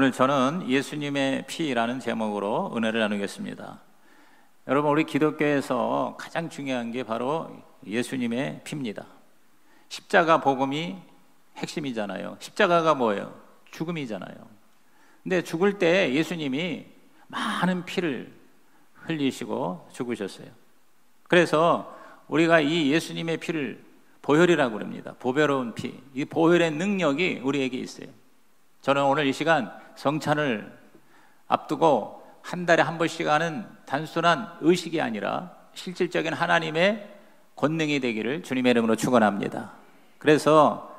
오늘 저는 예수님의 피라는 제목으로 은혜를 나누겠습니다. 여러분, 우리 기독교에서 가장 중요한 게 바로 예수님의 피입니다. 십자가 복음이 핵심이잖아요. 십자가가 뭐예요? 죽음이잖아요. 근데 죽을 때 예수님이 많은 피를 흘리시고 죽으셨어요. 그래서 우리가 이 예수님의 피를 보혈이라고 합니다. 보배로운 피. 이 보혈의 능력이 우리에게 있어요. 저는 오늘 이 시간 성찬을 앞두고 한 달에 한 번씩 하는 단순한 의식이 아니라 실질적인 하나님의 권능이 되기를 주님의 이름으로 축원합니다. 그래서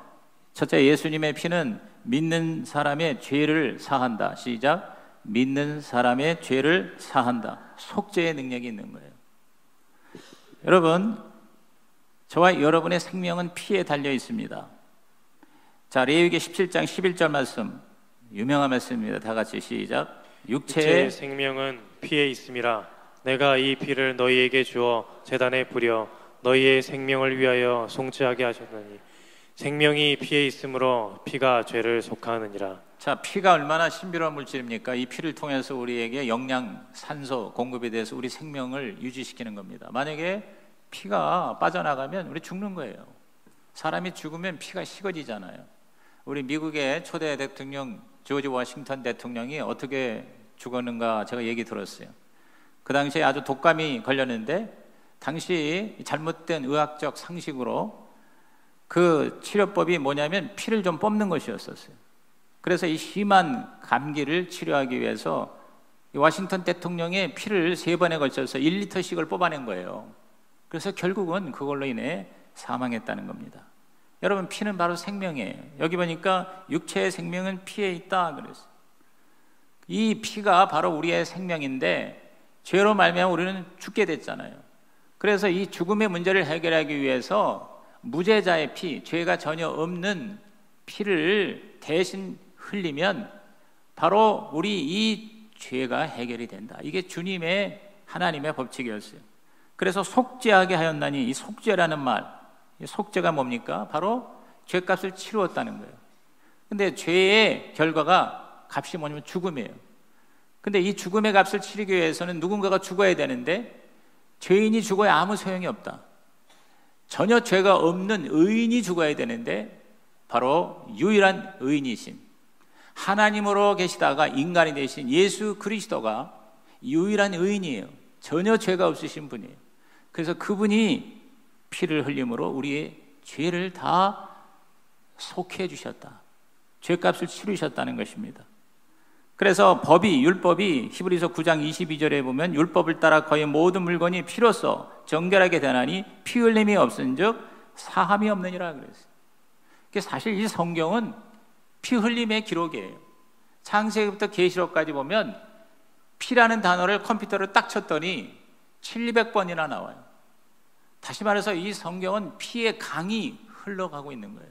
첫째, 예수님의 피는 믿는 사람의 죄를 사한다. 시작. 믿는 사람의 죄를 사한다. 속죄의 능력이 있는 거예요. 여러분, 저와 여러분의 생명은 피에 달려 있습니다. 자, 레위기 17장 11절 말씀, 유명한 말씀입니다. 다 같이 시작. 육체의 생명은 피에 있음이라. 내가 이 피를 너희에게 주어 제단에 뿌려 너희의 생명을 위하여 송치하게 하셨느니 생명이 피에 있으므로 피가 죄를 속하느니라. 자, 피가 얼마나 신비로운 물질입니까? 이 피를 통해서 우리에게 영양, 산소 공급에 대해서 우리 생명을 유지시키는 겁니다. 만약에 피가 빠져나가면 우리 죽는 거예요. 사람이 죽으면 피가 식어지잖아요. 우리 미국의 초대 대통령 조지 워싱턴 대통령이 어떻게 죽었는가 제가 얘기 들었어요. 그 당시에 아주 독감이 걸렸는데 당시 잘못된 의학적 상식으로 그 치료법이 뭐냐면 피를 좀 뽑는 것이었었어요. 그래서 이 심한 감기를 치료하기 위해서 워싱턴 대통령의 피를 3번에 걸쳐서 1리터씩을 뽑아낸 거예요. 그래서 결국은 그걸로 인해 사망했다는 겁니다. 여러분, 피는 바로 생명이에요. 여기 보니까 육체의 생명은 피에 있다 그랬어요. 이 피가 바로 우리의 생명인데 죄로 말미암아 우리는 죽게 됐잖아요. 그래서 이 죽음의 문제를 해결하기 위해서 무죄자의 피, 죄가 전혀 없는 피를 대신 흘리면 바로 우리 이 죄가 해결이 된다. 이게 주님의 하나님의 법칙이었어요. 그래서 속죄하게 하였나니, 이 속죄라는 말, 이 속죄가 뭡니까? 바로 죄값을 치루었다는 거예요. 근데 죄의 결과가 값이 뭐냐면 죽음이에요. 근데 이 죽음의 값을 치르기 위해서는 누군가가 죽어야 되는데 죄인이 죽어야 아무 소용이 없다. 전혀 죄가 없는 의인이 죽어야 되는데 바로 유일한 의인이신 하나님으로 계시다가 인간이 되신 예수 그리스도가 유일한 의인이에요. 전혀 죄가 없으신 분이에요. 그래서 그분이 피를 흘림으로 우리의 죄를 다 속해 주셨다. 죄값을 치르셨다는 것입니다. 그래서 율법이 히브리서 9장 22절에 보면 율법을 따라 거의 모든 물건이 피로써 정결하게 되나니 피 흘림이 없은즉 사함이 없느니라 그랬어요. 사실 이 성경은 피 흘림의 기록이에요. 창세기부터 계시록까지 보면 피라는 단어를 컴퓨터로 딱 쳤더니 700번이나 나와요. 다시 말해서 이 성경은 피의 강이 흘러가고 있는 거예요.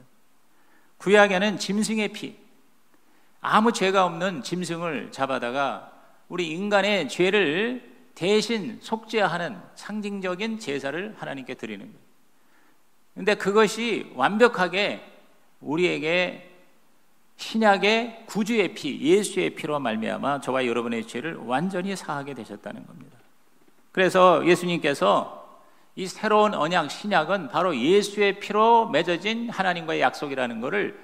구약에는 짐승의 피, 아무 죄가 없는 짐승을 잡아다가 우리 인간의 죄를 대신 속죄하는 상징적인 제사를 하나님께 드리는 거예요. 그런데 그것이 완벽하게 우리에게 신약의 구주의 피, 예수의 피로 말미암아 저와 여러분의 죄를 완전히 사하게 되셨다는 겁니다. 그래서 예수님께서 이 새로운 언약 신약은 바로 예수의 피로 맺어진 하나님과의 약속이라는 것을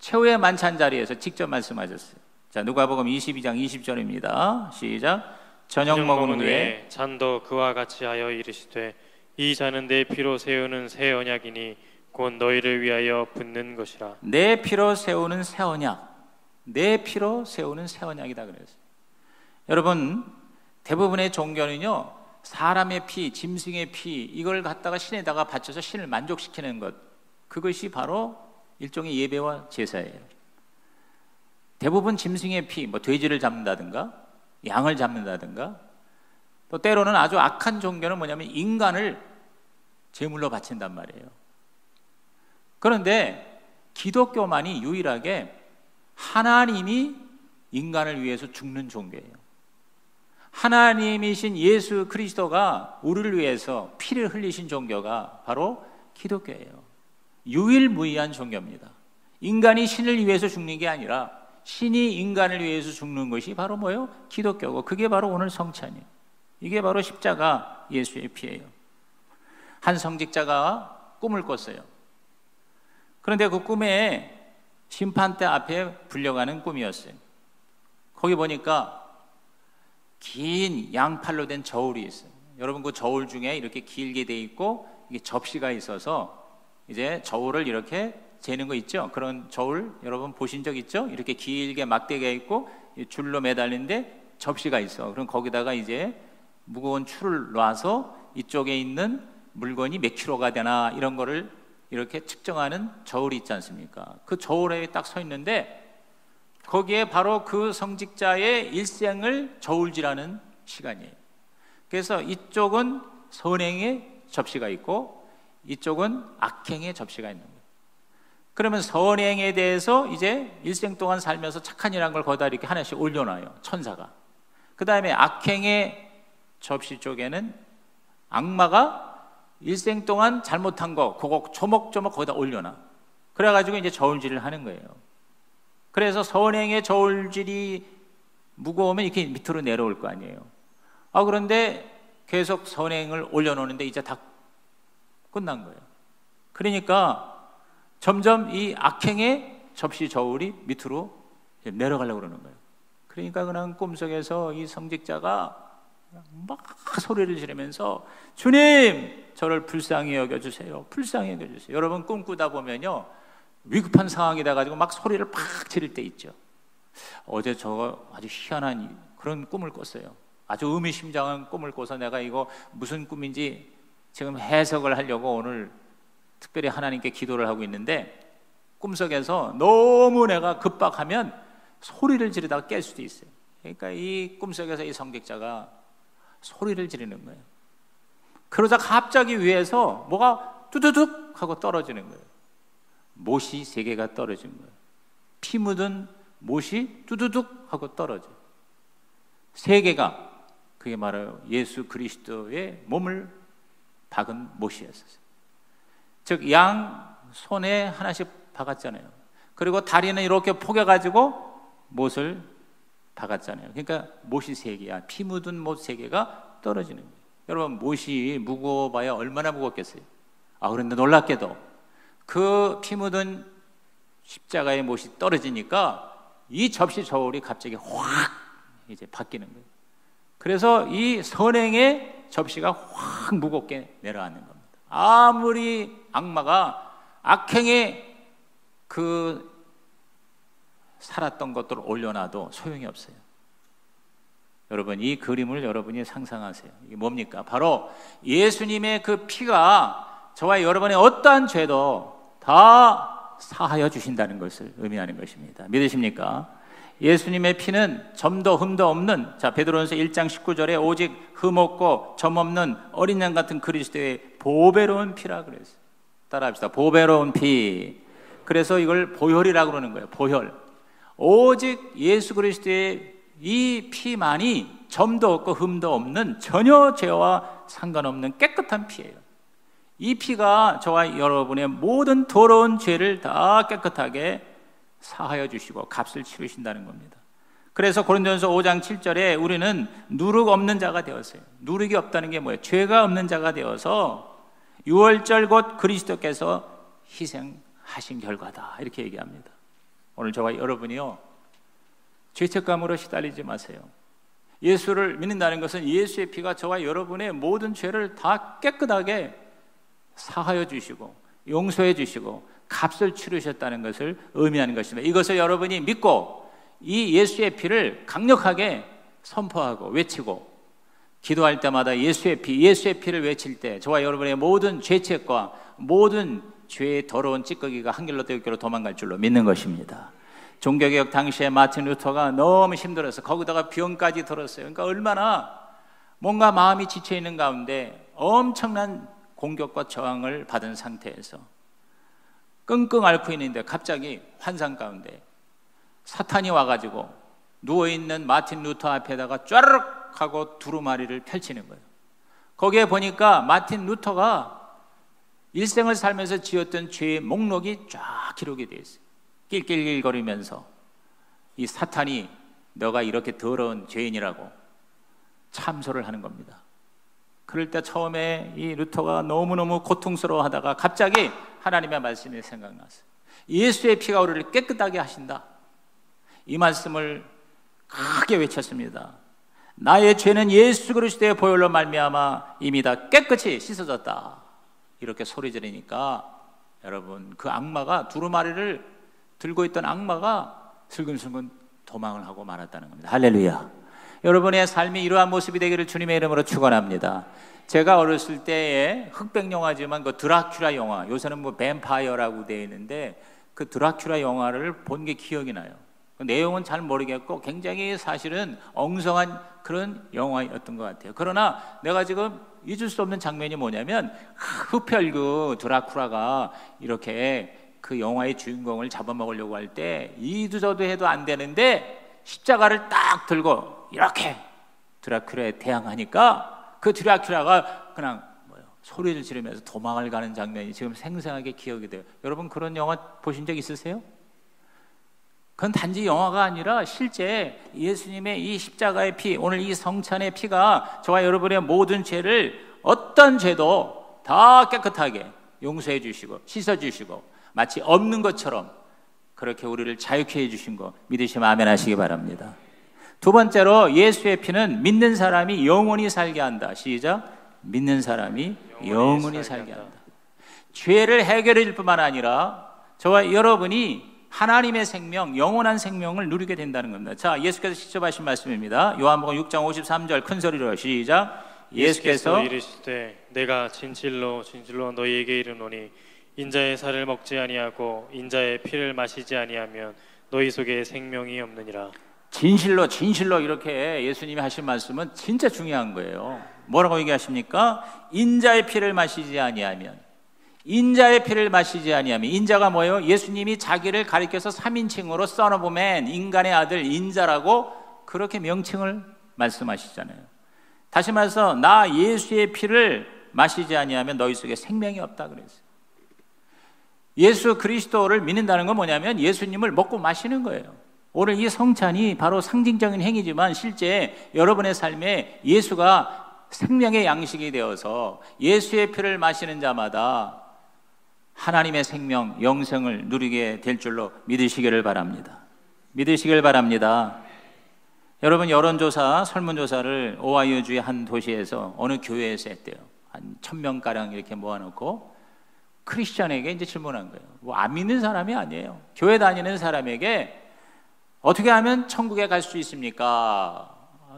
최후의 만찬 자리에서 직접 말씀하셨어요. 자, 누가복음 22장 20절입니다. 시작. 저녁 먹은 후에 잔도 그와 같이 하여 이르시되 이 잔은 내 피로 세우는 새 언약이니 곧 너희를 위하여 붓는 것이라. 내 피로 세우는 새 언약, 내 피로 세우는 새 언약이다 그랬어요. 여러분, 대부분의 종교는요, 사람의 피, 짐승의 피, 이걸 갖다가 신에다가 바쳐서 신을 만족시키는 것, 그것이 바로 일종의 예배와 제사예요. 대부분 짐승의 피, 돼지를 잡는다든가 양을 잡는다든가, 또 때로는 아주 악한 종교는 뭐냐면 인간을 제물로 바친단 말이에요. 그런데 기독교만이 유일하게 하나님이 인간을 위해서 죽는 종교예요. 하나님이신 예수 그리스도가 우리를 위해서 피를 흘리신 종교가 바로 기독교예요. 유일무이한 종교입니다. 인간이 신을 위해서 죽는 게 아니라 신이 인간을 위해서 죽는 것이 바로 뭐예요? 기독교고, 그게 바로 오늘 성찬이에요. 이게 바로 십자가 예수의 피예요. 한 성직자가 꿈을 꿨어요. 그런데 그 꿈에 심판대 앞에 불려가는 꿈이었어요. 거기 보니까 긴 양팔로 된 저울이 있어요. 여러분, 그 저울 중에 이렇게 길게 돼 있고 이게 접시가 있어서 이제 저울을 이렇게 재는 거 있죠? 그런 저울 여러분 보신 적 있죠? 이렇게 길게 막대기가 있고 줄로 매달린데 접시가 있어. 그럼 거기다가 이제 무거운 줄을 놔서 이쪽에 있는 물건이 몇 킬로가 되나 이런 거를 이렇게 측정하는 저울이 있지 않습니까? 그 저울에 딱 서 있는데 거기에 바로 그 성직자의 일생을 저울질하는 시간이에요. 그래서 이쪽은 선행의 접시가 있고 이쪽은 악행의 접시가 있는 거예요. 그러면 선행에 대해서 이제 일생 동안 살면서 착한 일한 걸 거기다 이렇게 하나씩 올려놔요, 천사가. 그 다음에 악행의 접시 쪽에는 악마가 일생 동안 잘못한 거 그거 조목조목 거기다 올려놔. 그래가지고 이제 저울질을 하는 거예요. 그래서 선행의 저울질이 무거우면 이렇게 밑으로 내려올 거 아니에요. 그런데 계속 선행을 올려놓는데 이제 다 끝난 거예요. 그러니까 점점 이 악행의 접시 저울이 밑으로 내려가려고 그러는 거예요. 그러니까 그냥 꿈속에서 이 성직자가 막 소리를 지르면서 주님, 저를 불쌍히 여겨주세요. 불쌍히 여겨주세요. 여러분 꿈꾸다 보면요, 위급한 상황이 돼가지고 막 소리를 팍 지를 때 있죠. 어제 저 아주 희한한 그런 꿈을 꿨어요. 아주 의미심장한 꿈을 꿔서 내가 이거 무슨 꿈인지 지금 해석을 하려고 오늘 특별히 하나님께 기도를 하고 있는데, 꿈속에서 너무 내가 급박하면 소리를 지르다가 깰 수도 있어요. 그러니까 이 꿈속에서 이 성직자가 소리를 지르는 거예요. 그러자 갑자기 위에서 뭐가 뚜두둑 하고 떨어지는 거예요. 못이 3개가 떨어진 거예요. 피 묻은 못이 뚜두둑 하고 떨어져요. 3개가 그게 바로 예수 그리스도의 몸을 박은 못이었어요. 즉 양 손에 하나씩 박았잖아요. 그리고 다리는 이렇게 포개가지고 못을 박았잖아요. 그러니까 못이 3개야. 피 묻은 못 3개가 떨어지는 거예요. 여러분, 못이 무거워봐야 얼마나 무겁겠어요. 그런데 놀랍게도 그 피 묻은 십자가의 못이 떨어지니까 이 접시 저울이 갑자기 확 이제 바뀌는 거예요. 그래서 이 선행의 접시가 확 무겁게 내려앉는 겁니다. 아무리 악마가 악행의 그 살았던 것들을 올려놔도 소용이 없어요. 여러분, 이 그림을 여러분이 상상하세요. 이게 뭡니까? 바로 예수님의 그 피가 저와 여러분의 어떠한 죄도 다 사하여 주신다는 것을 의미하는 것입니다. 믿으십니까? 예수님의 피는 점도 흠도 없는, 베드로전서 1장 19절에 오직 흠 없고 점 없는 어린 양 같은 그리스도의 보배로운 피라 그랬어요. 따라합시다. 보배로운 피. 그래서 이걸 보혈이라고 그러는 거예요. 보혈. 오직 예수 그리스도의 이 피만이 점도 없고 흠도 없는 전혀 죄와 상관없는 깨끗한 피예요. 이 피가 저와 여러분의 모든 더러운 죄를 다 깨끗하게 사하여 주시고 값을 치르신다는 겁니다. 그래서 고린도전서 5장 7절에 우리는 누룩 없는 자가 되었어요. 누룩이 없다는 게 뭐예요? 죄가 없는 자가 되어서 유월절 곧 그리스도께서 희생하신 결과다, 이렇게 얘기합니다. 오늘 저와 여러분이요, 죄책감으로 시달리지 마세요. 예수를 믿는다는 것은 예수의 피가 저와 여러분의 모든 죄를 다 깨끗하게 사하여 주시고 용서해 주시고 값을 치르셨다는 것을 의미하는 것입니다. 이것을 여러분이 믿고 이 예수의 피를 강력하게 선포하고 외치고 기도할 때마다 예수의 피를 외칠 때 저와 여러분의 모든 죄책과 모든 죄의 더러운 찌꺼기가 한결로 되기로 도망갈 줄로 믿는 것입니다. 종교개혁 당시에 마틴 루터가 너무 힘들어서 거기다가 병까지 들었어요. 그러니까 얼마나 뭔가 마음이 지쳐있는 가운데 엄청난 공격과 저항을 받은 상태에서 끙끙 앓고 있는데 갑자기 환상 가운데 사탄이 와가지고 누워있는 마틴 루터 앞에다가 쫘르륵 하고 두루마리를 펼치는 거예요. 거기에 보니까 마틴 루터가 일생을 살면서 지었던 죄의 목록이 쫙 기록이 되어 있어요. 낄낄거리면서 이 사탄이 너가 이렇게 더러운 죄인이라고 참소를 하는 겁니다. 그럴 때 처음에 이 루터가 너무너무 고통스러워하다가 갑자기 하나님의 말씀이 생각났어요. 예수의 피가 우리를 깨끗하게 하신다. 이 말씀을 크게 외쳤습니다. 나의 죄는 예수 그리스도의 보혈로 말미암아 이미 다 깨끗이 씻어졌다. 이렇게 소리 지르니까 여러분, 그 악마가, 두루마리를 들고 있던 악마가 슬금슬금 도망을 하고 말았다는 겁니다. 할렐루야. 여러분의 삶이 이러한 모습이 되기를 주님의 이름으로 축원합니다. 제가 어렸을 때에 흑백 영화지만 그 드라큘라 영화, 요새는 뭐 뱀파이어라고 되어 있는데 그 드라큘라 영화를 본 게 기억이 나요. 그 내용은 잘 모르겠고 굉장히 사실은 엉성한 그런 영화였던 것 같아요. 그러나 내가 지금 잊을 수 없는 장면이 뭐냐면 흡혈귀 드라큘라가 이렇게 그 영화의 주인공을 잡아먹으려고 할 때 이두저도 해도 안 되는데 십자가를 딱 들고 이렇게 드라큘라에 대항하니까 그 드라큘라가 그냥 소리를 지르면서 도망을 가는 장면이 지금 생생하게 기억이 돼요. 여러분 그런 영화 보신 적 있으세요? 그건 단지 영화가 아니라 실제 예수님의 이 십자가의 피, 오늘 이 성찬의 피가 저와 여러분의 모든 죄를, 어떤 죄도 다 깨끗하게 용서해 주시고 씻어 주시고 마치 없는 것처럼 그렇게 우리를 자유케 해 주신 거 믿으시면 아멘 하시기 바랍니다. 두 번째로 예수의 피는 믿는 사람이 영원히 살게 한다. 시작. 믿는 사람이 영원히 살게 한다. 죄를 해결해 줄 뿐만 아니라 저와 여러분이 하나님의 생명, 영원한 생명을 누리게 된다는 겁니다. 자, 예수께서 직접 하신 말씀입니다. 요한복음 6장 53절 큰 소리로 시작. 예수께서 이르시되 내가 진실로 진실로 너희에게 이르노니 인자의 살을 먹지 아니하고 인자의 피를 마시지 아니하면 너희 속에 생명이 없느니라. 진실로 진실로 이렇게 예수님이 하신 말씀은 진짜 중요한 거예요. 뭐라고 얘기하십니까? 인자의 피를 마시지 아니하면, 인자의 피를 마시지 아니하면, 인자가 뭐예요? 예수님이 자기를 가리켜서 3인칭으로 Son of Man, 인간의 아들 인자라고 그렇게 명칭을 말씀하시잖아요. 다시 말해서 나 예수의 피를 마시지 아니하면 너희 속에 생명이 없다 그랬어요. 예수 그리스도를 믿는다는 건 뭐냐면 예수님을 먹고 마시는 거예요. 오늘 이 성찬이 바로 상징적인 행위지만 실제 여러분의 삶에 예수가 생명의 양식이 되어서 예수의 피를 마시는 자마다 하나님의 생명, 영생을 누리게 될 줄로 믿으시기를 바랍니다. 믿으시길 바랍니다. 여러분, 여론조사, 설문조사를 오하이오주의 한 도시에서 어느 교회에서 했대요. 한 1000명가량 이렇게 모아놓고 크리스천에게 이제 질문한 거예요. 뭐 안 믿는 사람이 아니에요. 교회 다니는 사람에게 어떻게 하면 천국에 갈 수 있습니까?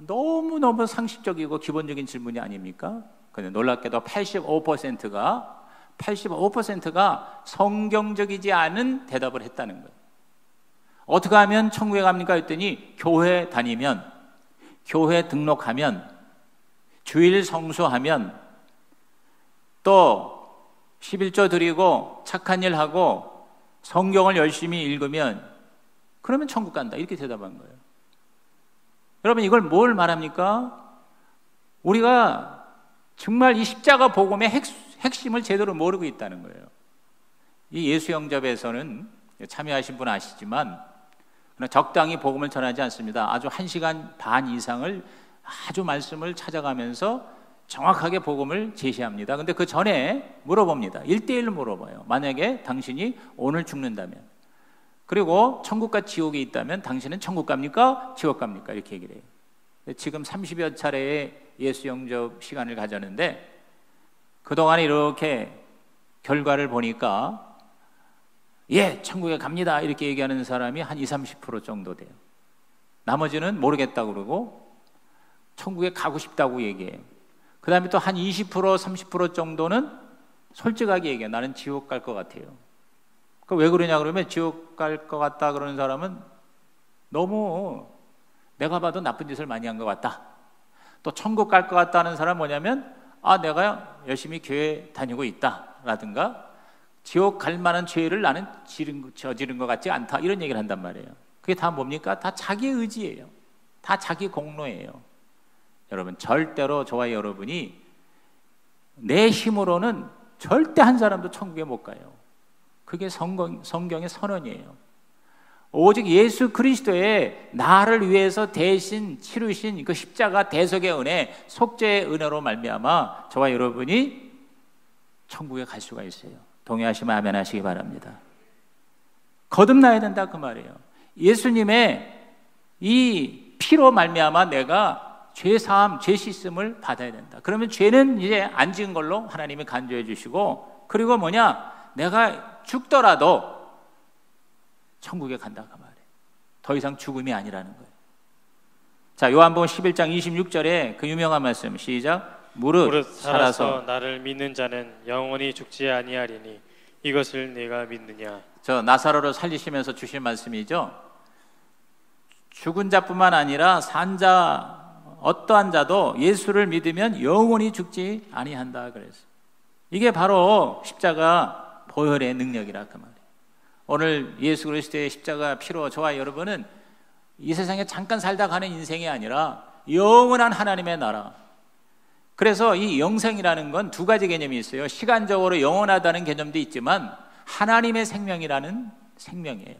너무너무 상식적이고 기본적인 질문이 아닙니까? 근데 놀랍게도 85%가 성경적이지 않은 대답을 했다는 거예요. 어떻게 하면 천국에 갑니까? 했더니 교회 다니면, 교회 등록하면, 주일 성수하면, 또 11조 드리고 착한 일 하고 성경을 열심히 읽으면 그러면 천국 간다. 이렇게 대답한 거예요. 여러분, 이걸 뭘 말합니까? 우리가 정말 이 십자가 복음의 핵심을 제대로 모르고 있다는 거예요. 이 예수 영접에서는 참여하신 분 아시지만 적당히 복음을 전하지 않습니다. 아주 1시간 반 이상을 아주 말씀을 찾아가면서 정확하게 복음을 제시합니다. 근데 그 전에 물어봅니다. 1대1로 물어봐요. 만약에 당신이 오늘 죽는다면, 그리고 천국과 지옥이 있다면 당신은 천국 갑니까? 지옥 갑니까? 이렇게 얘기를 해요. 지금 30여 차례의 예수 영접 시간을 가졌는데 그동안 이렇게 결과를 보니까 예, 천국에 갑니다 이렇게 얘기하는 사람이 한 20, 30% 정도 돼요. 나머지는 모르겠다고 그러고 천국에 가고 싶다고 얘기해요. 그 다음에 또 한 20%, 30% 정도는 솔직하게 얘기해요. 나는 지옥 갈 것 같아요. 왜 그러냐 그러면 지옥 갈 것 같다 그러는 사람은 너무 내가 봐도 나쁜 짓을 많이 한 것 같다. 또 천국 갈 것 같다는 사람은 뭐냐면 내가 열심히 교회 다니고 있다 라든가 지옥 갈 만한 죄를 나는 저지른 것 같지 않다 이런 얘기를 한단 말이에요. 그게 다 뭡니까? 다 자기 의지예요. 다 자기 공로예요. 여러분, 절대로 저와 여러분이 내 힘으로는 절대 한 사람도 천국에 못 가요. 그게 성경의 선언이에요. 오직 예수 그리스도의 나를 위해서 대신 치르신 그 십자가 대속의 은혜, 속죄의 은혜로 말미암아 저와 여러분이 천국에 갈 수가 있어요. 동의하시면 아멘 하시기 바랍니다. 거듭나야 된다 그 말이에요. 예수님의 이 피로 말미암아 내가 죄사함, 죄 씻음을 받아야 된다. 그러면 죄는 이제 안 지은 걸로 하나님이 간주해 주시고, 그리고 뭐냐, 내가 죽더라도 천국에 간다 그 말이에요. 더 이상 죽음이 아니라는 거예요. 자, 요한복음 11장 26절에 그 유명한 말씀 시작. 무릇 살아서 나를 믿는 자는 영원히 죽지 아니하리니 이것을 네가 믿느냐. 저 나사로를 살리시면서 주신 말씀이죠. 죽은 자뿐만 아니라 산 자 어떠한 자도 예수를 믿으면 영원히 죽지 아니한다 그랬어요. 이게 바로 십자가 보혈의 능력이라 그 말이에요. 오늘 예수 그리스도의 십자가 피로 저와 여러분은 이 세상에 잠깐 살다 가는 인생이 아니라 영원한 하나님의 나라. 그래서 이 영생이라는 건 두 가지 개념이 있어요. 시간적으로 영원하다는 개념도 있지만 하나님의 생명이라는 생명이에요.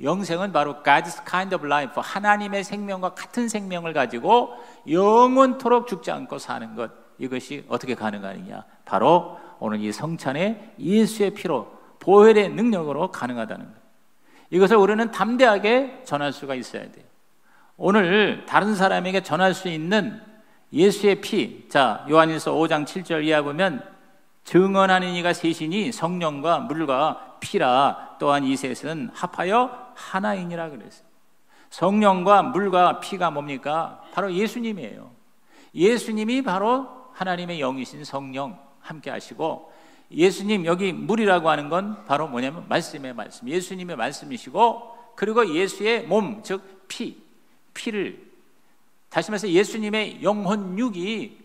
영생은 바로 God's kind of life, 하나님의 생명과 같은 생명을 가지고 영원토록 죽지 않고 사는 것. 이것이 어떻게 가능하느냐? 바로 오늘 이 성찬의 예수의 피로, 보혈의 능력으로 가능하다는 것. 이것을 우리는 담대하게 전할 수가 있어야 돼요. 오늘 다른 사람에게 전할 수 있는 예수의 피, 자 요한일서 5장 7절 이하 보면 증언하는 이가 셋이니 성령과 물과 피라. 또한 이 셋은 합하여 하나이니라 그랬어요. 성령과 물과 피가 뭡니까? 바로 예수님이에요. 예수님이 바로 하나님의 영이신 성령 함께 하시고, 예수님 여기 물이라고 하는 건 바로 뭐냐면 말씀의 말씀, 예수님의 말씀이시고, 그리고 예수의 몸, 즉 피를, 다시 말해서 예수님의 영혼육이,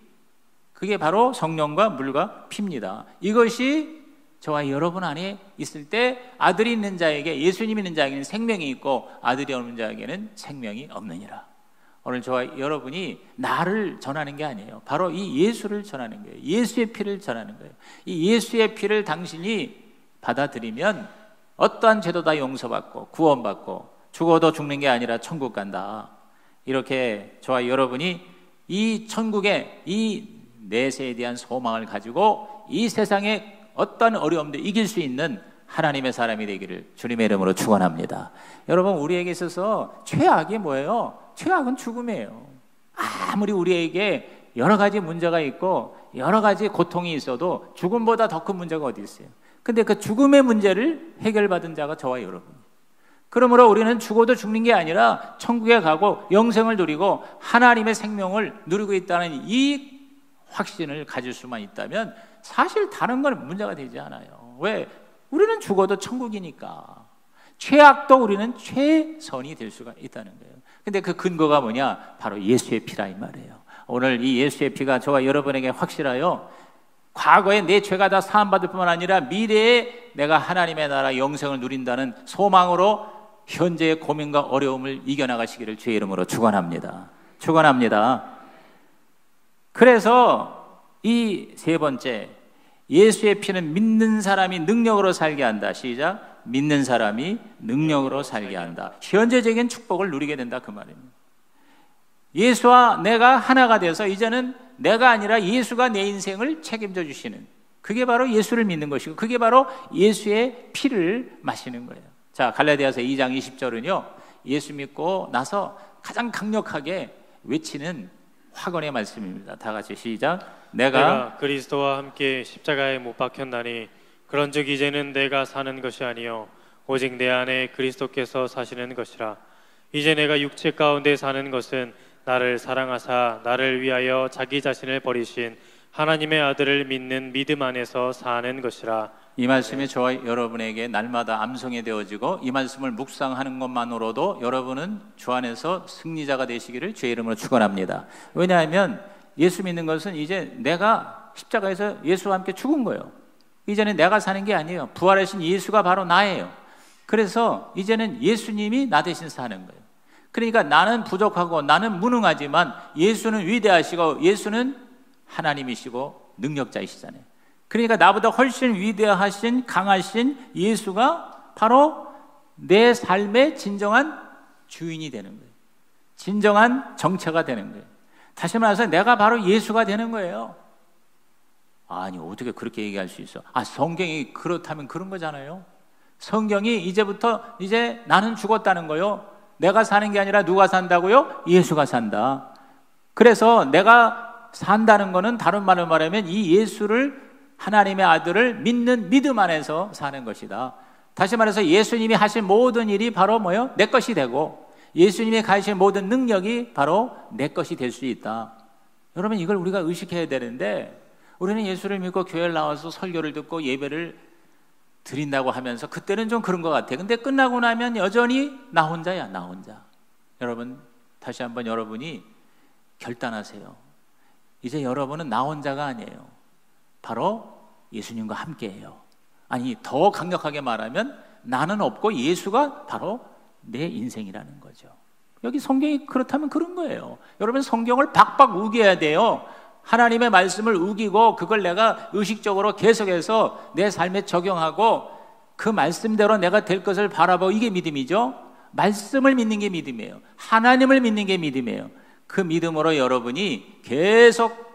그게 바로 성령과 물과 피입니다. 이것이 저와 여러분 안에 있을 때 아들이 있는 자에게, 예수님이 있는 자에게는 생명이 있고 아들이 없는 자에게는 생명이 없느니라. 오늘 저와 여러분이 나를 전하는 게 아니에요. 바로 이 예수를 전하는 거예요. 예수의 피를 전하는 거예요. 이 예수의 피를 당신이 받아들이면 어떠한 죄도 다 용서받고 구원받고 죽어도 죽는 게 아니라 천국 간다. 이렇게 저와 여러분이 이 천국의 이 내세에 대한 소망을 가지고 이 세상의 어떤 어려움도 이길 수 있는 하나님의 사람이 되기를 주님의 이름으로 축원합니다. 여러분, 우리에게 있어서 최악이 뭐예요? 최악은 죽음이에요. 아무리 우리에게 여러 가지 문제가 있고 여러 가지 고통이 있어도 죽음보다 더 큰 문제가 어디 있어요? 근데 그 죽음의 문제를 해결받은 자가 저와 여러분. 그러므로 우리는 죽어도 죽는 게 아니라 천국에 가고 영생을 누리고 하나님의 생명을 누리고 있다는 이 확신을 가질 수만 있다면 사실 다른 건 문제가 되지 않아요. 왜? 우리는 죽어도 천국이니까. 최악도 우리는 최선이 될 수가 있다는 거예요. 근데 그 근거가 뭐냐? 바로 예수의 피라 이 말이에요. 오늘 이 예수의 피가 저와 여러분에게 확실하여 과거에 내 죄가 다 사함받을 뿐만 아니라 미래에 내가 하나님의 나라 영생을 누린다는 소망으로 현재의 고민과 어려움을 이겨나가시기를 주의 이름으로 축원합니다. 축원합니다. 그래서 이 세 번째, 예수의 피는 믿는 사람이 능력으로 살게 한다. 시작. 믿는 사람이 능력으로 살게 한다. 현재적인 축복을 누리게 된다 그 말입니다. 예수와 내가 하나가 돼서 이제는 내가 아니라 예수가 내 인생을 책임져 주시는, 그게 바로 예수를 믿는 것이고 그게 바로 예수의 피를 마시는 거예요. 자, 갈라디아서 2장 20절은요 예수 믿고 나서 가장 강력하게 외치는 확언의 말씀입니다. 다 같이 시작. 내가 그리스도와 함께 십자가에 못 박혔나니 그런즉 이제는 내가 사는 것이 아니요 오직 내 안에 그리스도께서 사시는 것이라. 이제 내가 육체 가운데 사는 것은 나를 사랑하사 나를 위하여 자기 자신을 버리신 하나님의 아들을 믿는 믿음 안에서 사는 것이라. 이 말씀이 저와 여러분에게 날마다 암송이 되어지고 이 말씀을 묵상하는 것만으로도 여러분은 주 안에서 승리자가 되시기를 주의 이름으로 축원합니다. 왜냐하면 예수 믿는 것은 이제 내가 십자가에서 예수와 함께 죽은 거예요. 이제는 내가 사는 게 아니에요. 부활하신 예수가 바로 나예요. 그래서 이제는 예수님이 나 대신 사는 거예요. 그러니까 나는 부족하고 나는 무능하지만 예수는 위대하시고 예수는 하나님이시고 능력자이시잖아요. 그러니까 나보다 훨씬 위대하신 강하신 예수가 바로 내 삶의 진정한 주인이 되는 거예요. 진정한 정체가 되는 거예요. 다시 말해서 내가 바로 예수가 되는 거예요. 아니, 어떻게 그렇게 얘기할 수 있어? 성경이 그렇다면 그런 거잖아요. 성경이 이제 나는 죽었다는 거요. 내가 사는 게 아니라 누가 산다고요? 예수가 산다. 그래서 내가 산다는 거는 다른 말로 말하면 이 예수를, 하나님의 아들을 믿는 믿음 안에서 사는 것이다. 다시 말해서 예수님이 하신 모든 일이 바로 뭐요? 내 것이 되고, 예수님이 가지신 모든 능력이 바로 내 것이 될 수 있다. 여러분, 이걸 우리가 의식해야 되는데, 우리는 예수를 믿고 교회를 나와서 설교를 듣고 예배를 드린다고 하면서 그때는 좀 그런 것 같아요. 근데 끝나고 나면 여전히 나 혼자야, 나 혼자. 여러분, 다시 한번 여러분이 결단하세요. 이제 여러분은 나 혼자가 아니에요. 바로 예수님과 함께해요. 아니, 더 강력하게 말하면 나는 없고 예수가 바로 내 인생이라는 거죠. 여기 성경이 그렇다면 그런 거예요. 여러분, 성경을 박박 우겨야 돼요. 하나님의 말씀을 우기고 그걸 내가 의식적으로 계속해서 내 삶에 적용하고 그 말씀대로 내가 될 것을 바라보고, 이게 믿음이죠. 말씀을 믿는 게 믿음이에요. 하나님을 믿는 게 믿음이에요. 그 믿음으로 여러분이 계속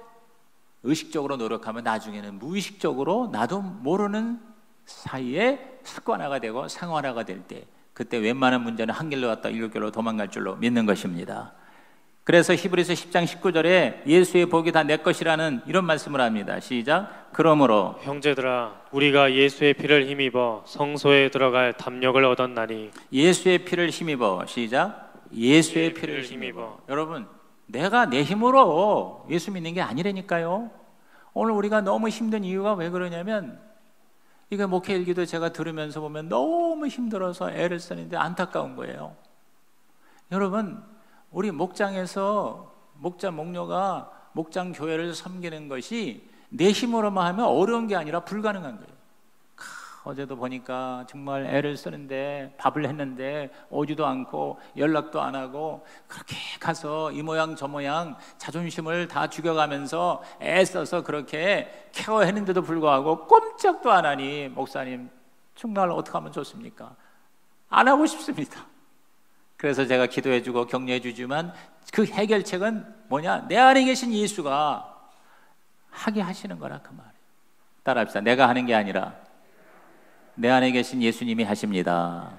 의식적으로 노력하면 나중에는 무의식적으로 나도 모르는 사이에 습관화가 되고 생활화가 될 때, 그때 웬만한 문제는 한 길로 갔다 일곱 길로 도망갈 줄로 믿는 것입니다. 그래서 히브리서 10장 19절에 예수의 복이 다 내 것이라는 이런 말씀을 합니다. 시작. 그러므로 형제들아, 우리가 예수의 피를 힘입어 성소에 들어갈 담력을 얻었나니. 예수의 피를 힘입어. 시작. 예수의 피를 힘입어. 여러분, 내가 내 힘으로 예수 믿는 게 아니라니까요. 오늘 우리가 너무 힘든 이유가 왜 그러냐면, 이거 목회 일기도 제가 들으면서 보면 너무 힘들어서 애를 쓰는데 안타까운 거예요. 여러분, 우리 목장에서 목자 목녀가 목장 교회를 섬기는 것이 내 힘으로만 하면 어려운 게 아니라 불가능한 거예요. 어제도 보니까 정말 애를 쓰는데 밥을 했는데 오지도 않고 연락도 안 하고 그렇게 가서 이 모양 저 모양 자존심을 다 죽여가면서 애써서 그렇게 케어했는데도 불구하고 꼼짝도 안 하니, 목사님 정말 어떻게 하면 좋습니까? 안 하고 싶습니다. 그래서 제가 기도해주고 격려해주지만 그 해결책은 뭐냐? 내 안에 계신 예수가 하게 하시는 거라, 그 말이에요. 따라합시다. 내가 하는 게 아니라 내 안에 계신 예수님이 하십니다.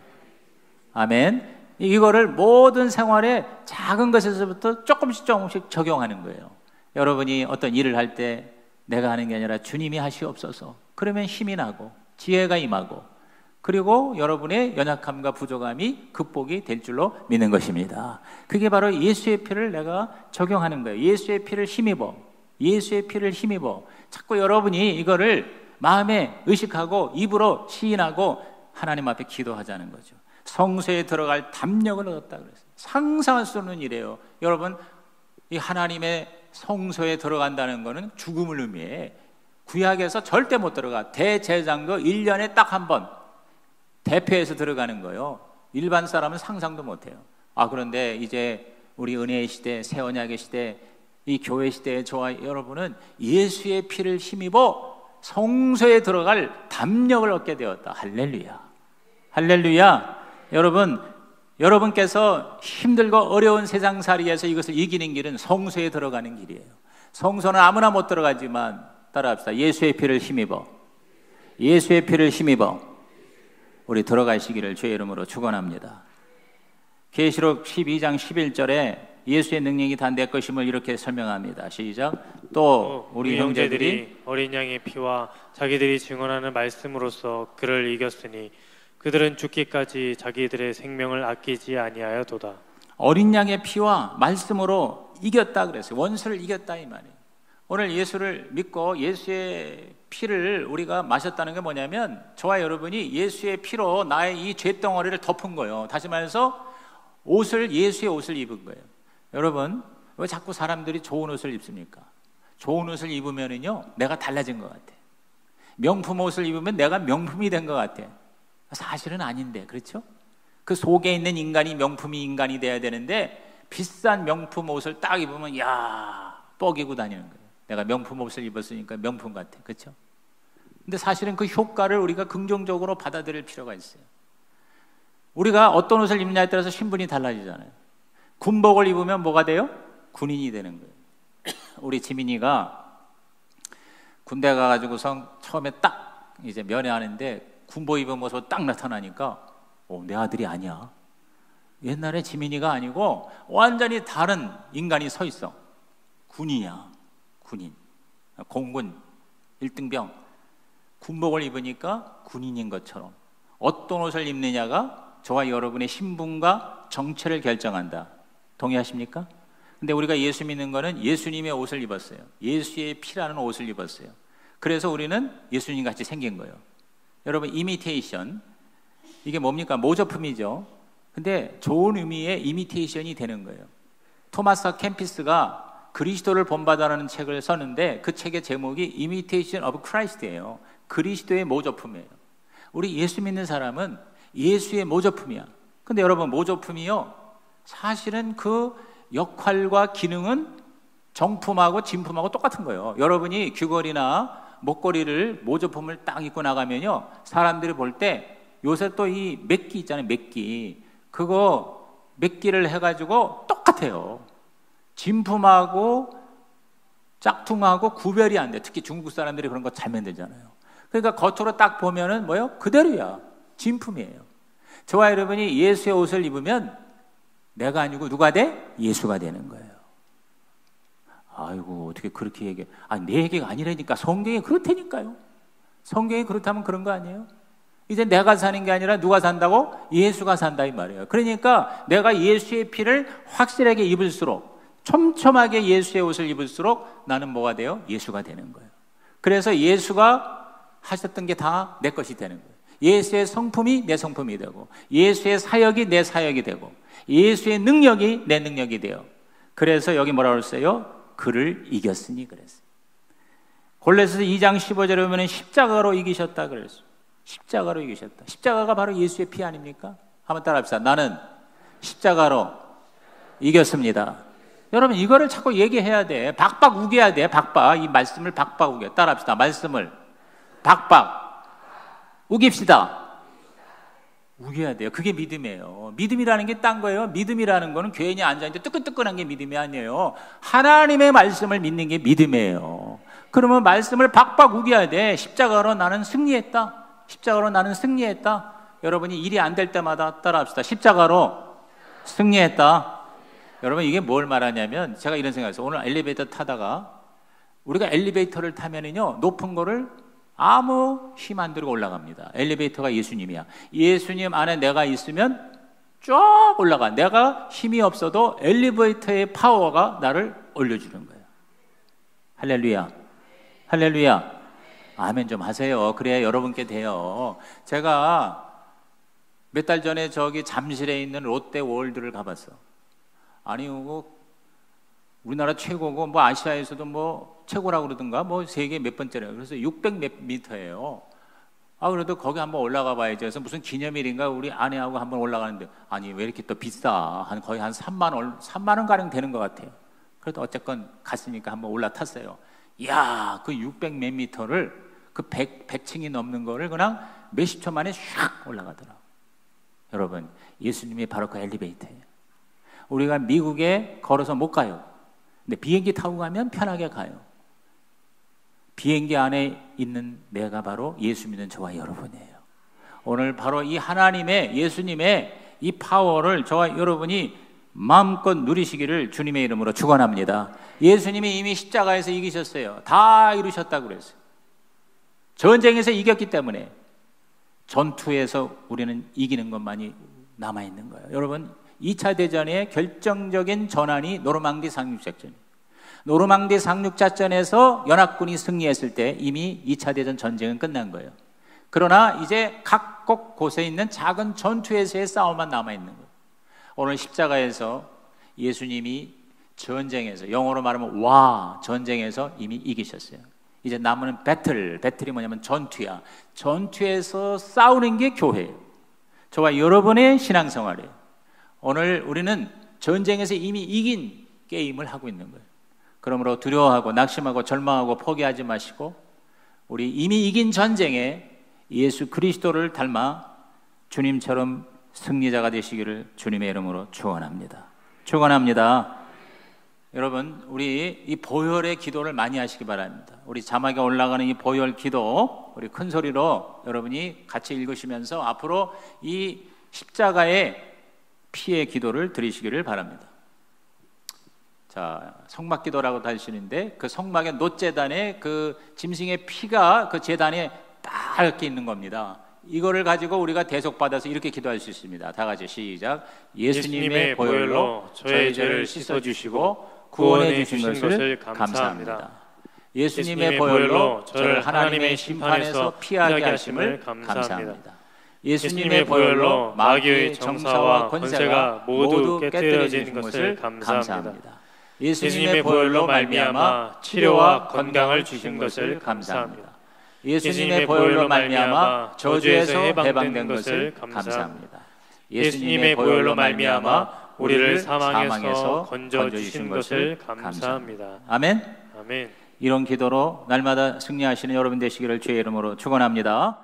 아멘. 이거를 모든 생활에 작은 것에서부터 조금씩 적용하는 거예요. 여러분이 어떤 일을 할 때 내가 하는 게 아니라 주님이 하시옵소서. 그러면 힘이 나고 지혜가 임하고, 그리고 여러분의 연약함과 부족함이 극복이 될 줄로 믿는 것입니다. 그게 바로 예수의 피를 내가 적용하는 거예요. 예수의 피를 힘입어. 예수의 피를 힘입어. 자꾸 여러분이 이거를 마음에 의식하고 입으로 시인하고 하나님 앞에 기도하자는 거죠. 성소에 들어갈 담력을 얻었다 그랬어요. 상상할 수 없는 일이에요. 여러분, 이 하나님의 성소에 들어간다는 것은 죽음을 의미해. 구약에서 절대 못 들어가. 대제사장도 1년에 딱 한 번 대표해서 들어가는 거예요. 일반 사람은 상상도 못해요. 그런데 이제 우리 은혜의 시대, 새 언약의 시대, 이 교회 시대의 저와 여러분은 예수의 피를 힘입어 성소에 들어갈 담력을 얻게 되었다. 할렐루야. 할렐루야. 여러분께서 힘들고 어려운 세상살이에서 이것을 이기는 길은 성소에 들어가는 길이에요. 성소는 아무나 못 들어가지만, 따라합시다. 예수의 피를 힘입어. 예수의 피를 힘입어 우리 들어가시기를 주의 이름으로 축원합니다. 계시록 12장 11절에 예수의 능력이 다 내 것임을 이렇게 설명합니다. 시작. 또 우리 형제들이 어린 양의 피와 자기들이 증언하는 말씀으로써 그를 이겼으니 그들은 죽기까지 자기들의 생명을 아끼지 아니하여도다. 어린 양의 피와 말씀으로 이겼다 그랬어요. 원수를 이겼다 이 말이에요. 오늘 예수를 믿고 예수의 피를 우리가 마셨다는 게 뭐냐면, 저와 여러분이 예수의 피로 나의 이 죄덩어리를 덮은 거예요. 다시 말해서 예수의 옷을 입은 거예요. 여러분, 왜 자꾸 사람들이 좋은 옷을 입습니까? 좋은 옷을 입으면은요, 내가 달라진 것 같아. 명품 옷을 입으면 내가 명품이 된 것 같아. 사실은 아닌데, 그렇죠? 그 속에 있는 인간이 명품이 인간이 돼야 되는데, 비싼 명품 옷을 딱 입으면 뻐기고 다니는 거예요. 내가 명품 옷을 입었으니까 명품 같아, 그렇죠? 근데 사실은 그 효과를 우리가 긍정적으로 받아들일 필요가 있어요. 우리가 어떤 옷을 입느냐에 따라서 신분이 달라지잖아요. 군복을 입으면 뭐가 돼요? 군인이 되는 거예요. 우리 지민이가 군대 가가지고선 처음에 딱 이제 면회하는데 군복 입은 모습 딱 나타나니까 내 아들이 아니야. 옛날에 지민이가 아니고 완전히 다른 인간이 서 있어. 군인이야. 군인. 공군 1등병. 군복을 입으니까 군인인 것처럼 어떤 옷을 입느냐가 저와 여러분의 신분과 정체를 결정한다. 동의하십니까? 근데 우리가 예수 믿는 거는 예수님의 옷을 입었어요. 예수의 피라는 옷을 입었어요. 그래서 우리는 예수님 같이 생긴 거예요. 여러분, 이미테이션, 이게 뭡니까? 모조품이죠. 근데 좋은 의미의 이미테이션이 되는 거예요. 토마스 캠피스가 그리스도를 본받아라는 책을 썼는데 그 책의 제목이 Imitation of Christ예요. 그리스도의 모조품이에요. 우리 예수 믿는 사람은 예수의 모조품이야. 근데 여러분, 모조품이요, 사실은 그 역할과 기능은 정품하고 진품하고 똑같은 거예요. 여러분이 귀걸이나 목걸이를 모조품을 딱 입고 나가면요, 사람들이 볼 때 요새 또 이 맥기 있잖아요. 맥기. 그거 맥기를 해가지고 똑같아요. 진품하고 짝퉁하고 구별이 안 돼. 특히 중국 사람들이 그런 거 잘 만들잖아요. 그러니까 겉으로 딱 보면은 뭐예요? 그대로야. 진품이에요. 저와 여러분이 예수의 옷을 입으면 내가 아니고 누가 돼? 예수가 되는 거예요. 아이고, 어떻게 그렇게 얘기해? 내 얘기가 아니라니까. 성경이 그렇다니까요. 성경이 그렇다면 그런 거 아니에요? 이제 내가 사는 게 아니라 누가 산다고? 예수가 산다 이 말이에요. 그러니까 내가 예수의 피를 확실하게 입을수록, 촘촘하게 예수의 옷을 입을수록 나는 뭐가 돼요? 예수가 되는 거예요. 그래서 예수가 하셨던 게 다 내 것이 되는 거예요. 예수의 성품이 내 성품이 되고, 예수의 사역이 내 사역이 되고, 예수의 능력이 내 능력이 돼요. 그래서 여기 뭐라고 했어요? 그를 이겼으니 그랬어요. 골로새서 2장 15절에 보면 십자가로 이기셨다 그랬어요. 십자가로 이기셨다. 십자가가 바로 예수의 피 아닙니까? 한번 따라합시다. 나는 십자가로 이겼습니다. 여러분, 이거를 자꾸 얘기해야 돼. 박박 우겨야 돼. 박박. 이 말씀을 박박 우겨. 따라합시다. 말씀을 박박 우깁시다. 우겨야 돼요. 그게 믿음이에요. 믿음이라는 게 딴 거예요. 믿음이라는 거는 괜히 앉아있는데 뜨끈뜨끈한 게 믿음이 아니에요. 하나님의 말씀을 믿는 게 믿음이에요. 그러면 말씀을 박박 우겨야 돼. 십자가로 나는 승리했다. 십자가로 나는 승리했다. 여러분이 일이 안 될 때마다 따라합시다. 십자가로 승리했다. 여러분, 이게 뭘 말하냐면, 제가 이런 생각했어요. 오늘 엘리베이터 타다가, 우리가 엘리베이터를 타면은요, 높은 거를 아무 힘 안 들고 올라갑니다. 엘리베이터가 예수님이야. 예수님 안에 내가 있으면 쭉 올라가. 내가 힘이 없어도 엘리베이터의 파워가 나를 올려주는 거예요. 할렐루야. 할렐루야. 아멘 좀 하세요. 그래야 여러분께 돼요. 제가 몇 달 전에 저기 잠실에 있는 롯데월드를 가봤어. 아니, 우리나라 최고고, 뭐 아시아에서도 뭐 최고라고 그러던가, 뭐 세계 몇 번째래요. 그래서 600 몇 미터예요. 그래도 거기 한번 올라가 봐야지. 그래서 무슨 기념일인가 우리 아내하고 한번 올라가는데, 아니, 왜 이렇게 또 비싸? 거의 한 3만 원 가량 되는 것 같아요. 그래도 어쨌건 갔으니까 한번 올라탔어요. 이야, 그 600 몇 미터를, 그 100층이 넘는 거를 그냥 몇십 초 만에 샥 올라가더라고요. 여러분, 예수님이 바로 그 엘리베이터예요. 우리가 미국에 걸어서 못 가요. 근데 비행기 타고 가면 편하게 가요. 비행기 안에 있는 내가 바로 예수 믿는 저와 여러분이에요. 오늘 바로 이 하나님의, 예수님의 이 파워를 저와 여러분이 마음껏 누리시기를 주님의 이름으로 축원합니다. 예수님이 이미 십자가에서 이기셨어요. 다 이루셨다고 그랬어요. 전쟁에서 이겼기 때문에 전투에서 우리는 이기는 것만이 남아있는 거예요. 여러분, 2차 대전의 결정적인 전환이 노르망디 상륙작전이에요. 노르망디 상륙작전에서 연합군이 승리했을 때 이미 2차 대전 전쟁은 끝난 거예요. 그러나 이제 각국 곳에 있는 작은 전투에서의 싸움만 남아있는 거예요. 오늘 십자가에서 예수님이 전쟁에서, 영어로 말하면 와, 전쟁에서 이미 이기셨어요. 이제 남은 배틀이 뭐냐면 전투야. 전투에서 싸우는 게 교회예요. 저와 여러분의 신앙생활이에요. 오늘 우리는 전쟁에서 이미 이긴 게임을 하고 있는 거예요. 그러므로 두려워하고 낙심하고 절망하고 포기하지 마시고, 우리 이미 이긴 전쟁에 예수 그리스도를 닮아 주님처럼 승리자가 되시기를 주님의 이름으로 축원합니다. 축원합니다. 여러분, 우리 이 보혈의 기도를 많이 하시기 바랍니다. 우리 자막에 올라가는 이 보혈 기도 우리 큰 소리로 여러분이 같이 읽으시면서 앞으로 이 십자가의 피의 기도를 드리시기를 바랍니다. 자, 성막 기도라고도 하시는데 그 성막의 놋제단에 그 짐승의 피가 그 제단에 딱 이렇게 있는 겁니다. 이거를 가지고 우리가 대속받아서 이렇게 기도할 수 있습니다. 다 같이 시작. 예수님의 보혈로 저의 죄를 씻어주시고 구원해 주신 것을 감사합니다. 예수님의 보혈로 저를 하나님의 심판에서 피하게 하심을 감사합니다. 예수님의 보혈로 마귀의 정사와 권세가 모두 깨뜨려진 것을 감사합니다. 예수님의 보혈로 말미암아 치료와 건강을 주신 것을 감사합니다. 예수님의 보혈로 말미암아 저주에서 해방된 것을 감사합니다. 예수님의 보혈로 말미암아 우리를 사망에서 건져 주신 것을 감사합니다. 아멘. 아멘. 이런 기도로 날마다 승리하시는 여러분 되시기를 주의 이름으로 축원합니다.